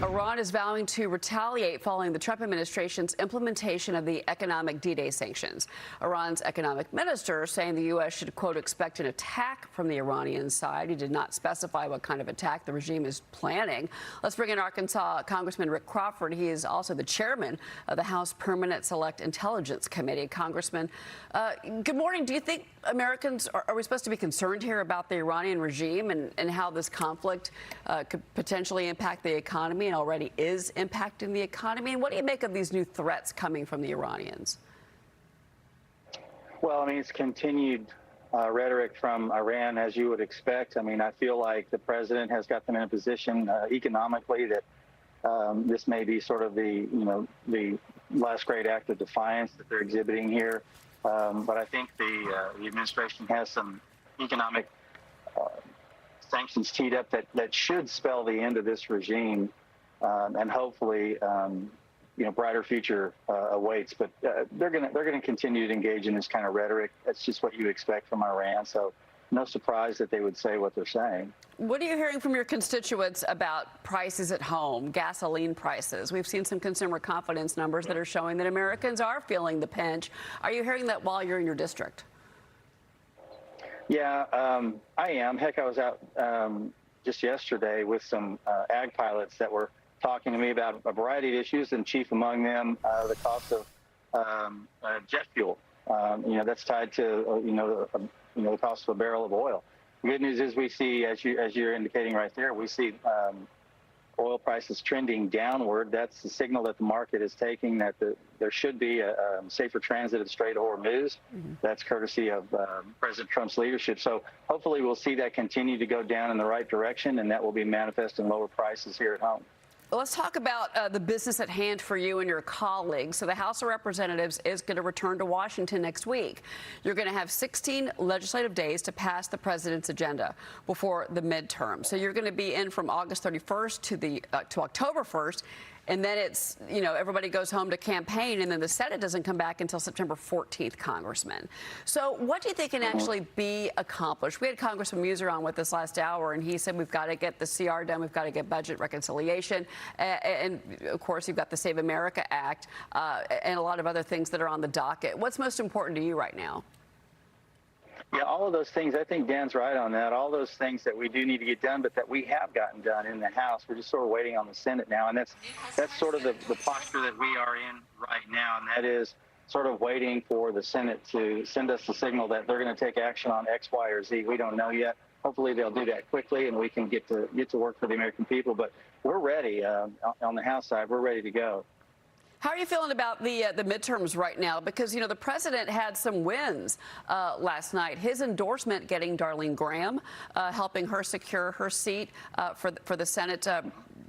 Iran is vowing to retaliate following the Trump administration's implementation of the economic D-Day sanctions. Iran's economic minister saying the U.S. should, quote, expect an attack from the Iranian side. He did not specify what kind of attack the regime is planning. Let's bring in Arkansas Congressman Rick Crawford. He is also the chairman of the House Permanent Select Intelligence Committee. Congressman, good morning. Do you think Americans, are we supposed to be concerned here about the Iranian regime and how this conflict could potentially impact the economy and already is impacting the economy? And what do you make of these new threats coming from the Iranians? Well, I mean, it's continued rhetoric from Iran, as you would expect. I mean, I feel like the president has got them in a position economically that this may be sort of the last great act of defiance that they're exhibiting here. But I think the administration has some economic sanctions teed up that should spell the end of this regime, and hopefully, brighter future awaits. But they're going to continue to engage in this kind of rhetoric. That's just what you expect from Iran. So no surprise that they would say what they're saying. What are you hearing from your constituents about prices at home, gasoline prices? We've seen some consumer confidence numbers that are showing that Americans are feeling the pinch. Are you hearing that while you're in your district? Yeah, I am. Heck, I was out just yesterday with some ag pilots that were talking to me about a variety of issues, and chief among them, the cost of jet fuel. That's tied to the cost of a barrel of oil. The good news is we see, as you're indicating right there, we see oil prices trending downward. That's the signal that the market is taking that there should be a safer transit of the Strait of Hormuz. That's courtesy of President Trump's leadership. So hopefully we'll see that continue to go down in the right direction, and that will be manifest in lower prices here at home. Well, let's talk about the business at hand for you and your colleagues. So the House of Representatives is going to return to Washington next week. You're going to have 16 legislative days to pass the president's agenda before the midterm. So you're going to be in from August 31st to October 1st. And then it's, everybody goes home to campaign, and then the Senate doesn't come back until September 14th, Congressman. So what do you think can actually be accomplished? We had Congressman Muser on with us last hour, and he said we've got to get the CR done, we've got to get budget reconciliation, and of course, you've got the Save America Act, and a lot of other things that are on the docket. What's most important to you right now? Yeah, all of those things, I think Dan's right on that. All those things that we do need to get done, but that we have gotten done in the House. We're just sort of waiting on the Senate now, and that's sort of the posture that we are in right now, and that is sort of waiting for the Senate to send us the signal that they're going to take action on X, Y, or Z. We don't know yet. Hopefully they'll do that quickly, and we can get to work for the American people. But we're ready on the House side. We're ready to go. How are you feeling about the midterms right now? Because, the president had some wins last night. His endorsement getting Darlene Graham, helping her secure her seat for the Senate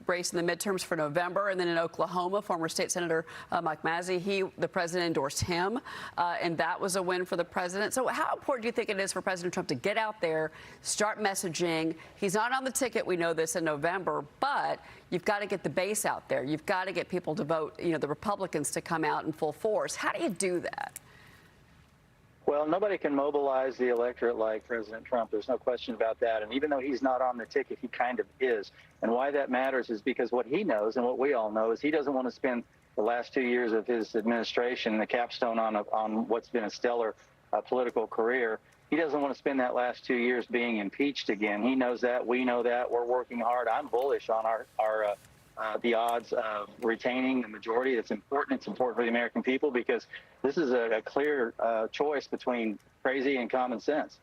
race in the midterms for November. And then in Oklahoma, former State Senator Mike Mazzei, the president endorsed him, and that was a win for the president. So how important do you think it is for President Trump to get out there, start messaging? He's not on the ticket. We know this in November, but you've got to get the base out there. You've got to get people to vote, the Republicans to come out in full force. How do you do that? Well, nobody can mobilize the electorate like President Trump. There's no question about that. And even though he's not on the ticket, he kind of is. And why that matters is because what he knows and what we all know is he doesn't want to spend the last 2 years of his administration, the capstone on what's been a stellar political career. He doesn't want to spend that last 2 years being impeached again. He knows that. We know that. We're working hard. I'm bullish on the odds of retaining the majority. It's important. It's important for the American people because this is a clear choice between crazy and common sense.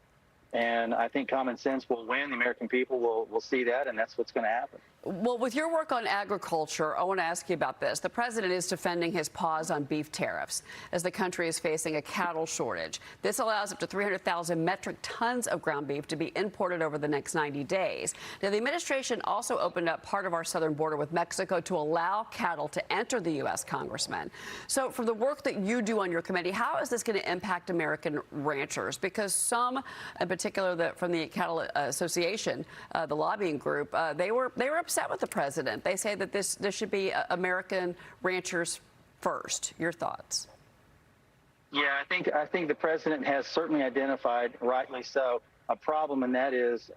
And I think common sense will win. The American people will see that, and that's what's going to happen. Well, with your work on agriculture, I want to ask you about this. The president is defending his pause on beef tariffs as the country is facing a cattle shortage. This allows up to 300,000 metric tons of ground beef to be imported over the next 90 days. Now, the administration also opened up part of our southern border with Mexico to allow cattle to enter the U.S., Congressman. So from the work that you do on your committee, how is this going to impact American ranchers? Because some, in particular from the Cattle Association, the lobbying group, they were upset with the president. They say that this should be American ranchers first. Your thoughts? Yeah, I think the president has certainly identified, rightly so, a problem, and that is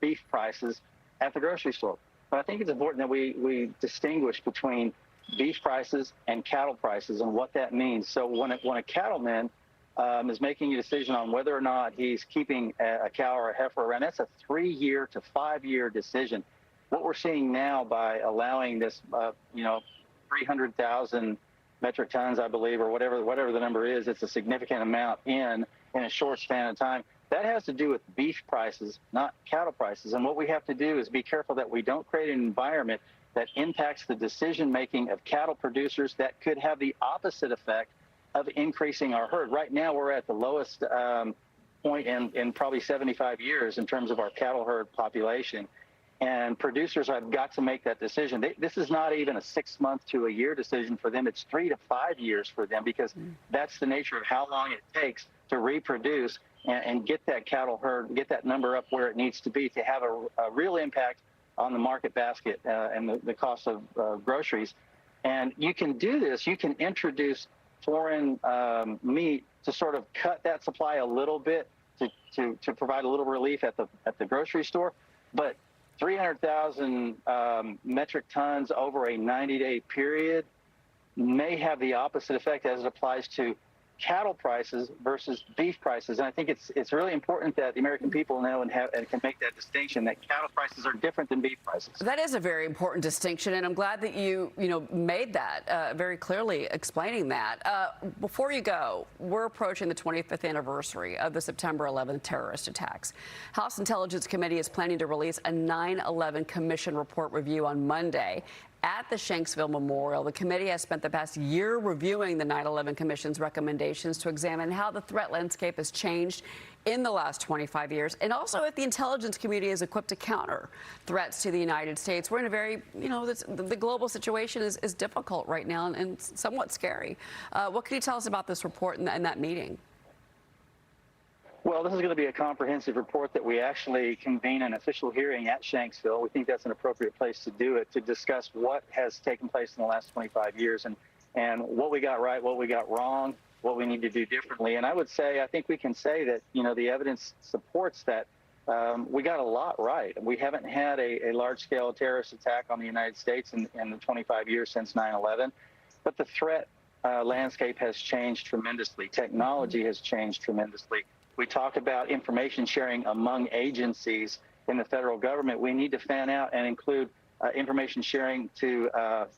beef prices at the grocery store. but I think it's important that we distinguish between beef prices and cattle prices and what that means. So when a cattleman is making a decision on whether or not he's keeping a cow or a heifer around, that's a 3-year to 5-year decision. What we're seeing now by allowing this, 300,000 metric tons, I believe, or whatever the number is, it's a significant amount in a short span of time. That has to do with beef prices, not cattle prices. And what we have to do is be careful that we don't create an environment that impacts the decision-making of cattle producers that could have the opposite effect of increasing our herd. Right now, we're at the lowest point in probably 75 years in terms of our cattle herd population. And producers have got to make that decision. This is not even a 6-month to a year decision for them. It's 3 to 5 years for them, because that's the nature of how long it takes to reproduce and get that cattle herd, get that number up where it needs to be to have a real impact on the market basket and the cost of groceries. And you can do this. You can introduce foreign meat to sort of cut that supply a little bit to provide a little relief at the grocery store. But 300,000 metric tons over a 90-day period may have the opposite effect as it applies to cattle prices versus beef prices. And I think it's really important that the American people know and can make that distinction, that cattle prices are different than beef prices. That is a very important distinction, and I'm glad that you made that very clearly, explaining that. Before you go, we're approaching the 25th anniversary of the September 11th terrorist attacks. House Intelligence Committee is planning to release a 9/11 Commission report review on Monday. At the Shanksville Memorial, the committee has spent the past year reviewing the 9/11 Commission's recommendations to examine how the threat landscape has changed in the last 25 years, and also if the intelligence community is equipped to counter threats to the United States. We're in a very, the global situation is difficult right now and somewhat scary. What can you tell us about this report and that meeting? Well, this is going to be a comprehensive report that we actually convene an official hearing at Shanksville. We think that's an appropriate place to do it, to discuss what has taken place in the last 25 years and what we got right, what we got wrong, what we need to do differently. And I think we can say that, the evidence supports that we got a lot right. We haven't had a large-scale terrorist attack on the United States in the 25 years since 9/11, but the threat landscape has changed tremendously. Technology has changed tremendously. We talk about information sharing among agencies in the federal government. We need to fan out and include information sharing to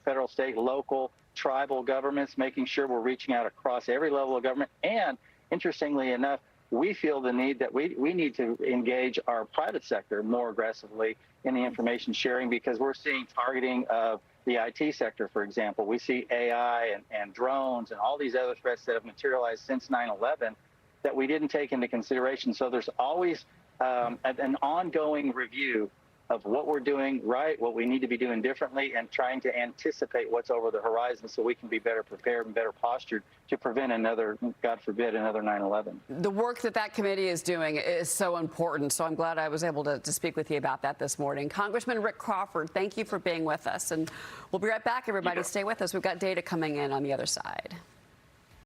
federal, state, local, tribal governments, making sure we're reaching out across every level of government. And interestingly enough, we feel the need that we need to engage our private sector more aggressively in the information sharing, because we're seeing targeting of the IT sector, for example. We see AI and drones and all these other threats that have materialized since 9/11 that we didn't take into consideration. So there's always an ongoing review of what we're doing right, what we need to be doing differently, and trying to anticipate what's over the horizon so we can be better prepared and better postured to prevent another, God forbid, another 9/11. The work that committee is doing is so important, so I'm glad I was able to speak with you about that this morning. Congressman Rick Crawford, thank you for being with us, and we'll be right back, everybody. Stay with us. We've got data coming in on the other side.